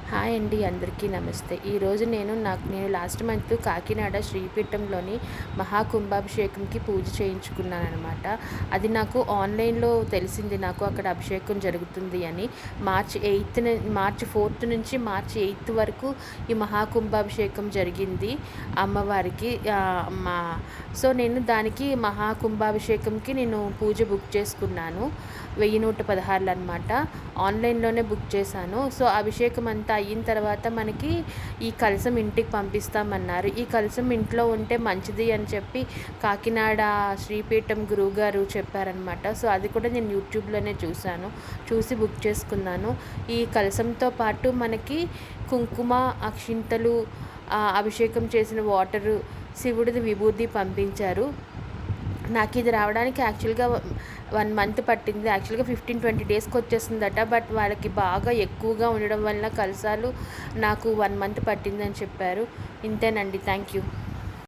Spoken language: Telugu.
హాయ్ అండి, అందరికీ నమస్తే. ఈరోజు నేను లాస్ట్ మంత్ కాకినాడ శ్రీపీఠంలోని మహాకుంభాభిషేకంకి పూజ చేయించుకున్నాననమాట. అది నాకు ఆన్లైన్లో తెలిసింది, నాకు అక్కడ అభిషేకం జరుగుతుంది అని. మార్చ్ 4th నుంచి మార్చ్ 8th వరకు ఈ మహాకుంభాభిషేకం జరిగింది అమ్మవారికి. సో నేను దానికి మహాకుంభాభిషేకంకి నేను పూజ బుక్ చేసుకున్నాను. 1116 అనమాట. ఆన్లైన్లోనే బుక్ చేశాను. సో అభిషేకం అంతా అయిన తర్వాత మనకి ఈ కలశం ఇంటికి పంపిస్తామన్నారు. ఈ కలశం ఇంట్లో ఉంటే మంచిది అని చెప్పి కాకినాడ శ్రీపీఠం గురువుగారు చెప్పారనమాట. సో అది కూడా నేను యూట్యూబ్లోనే చూసి బుక్ చేసుకున్నాను. ఈ కలశంతో పాటు మనకి కుంకుమ, అక్షింతలు, అభిషేకం చేసిన వాటరు, శివుడిది విభూది పంపించారు. నాకు ఇది రావడానికి యాక్చువల్గా 1 month పట్టింది. యాక్చువల్గా 15-20 డేస్కి వచ్చేస్తుందట. బట్ వాళ్ళకి బాగా ఎక్కువగా ఉండడం వల్ల కలశాలు నాకు 1 month పట్టిందని చెప్పారు. ఇంతేనండి. Thank you.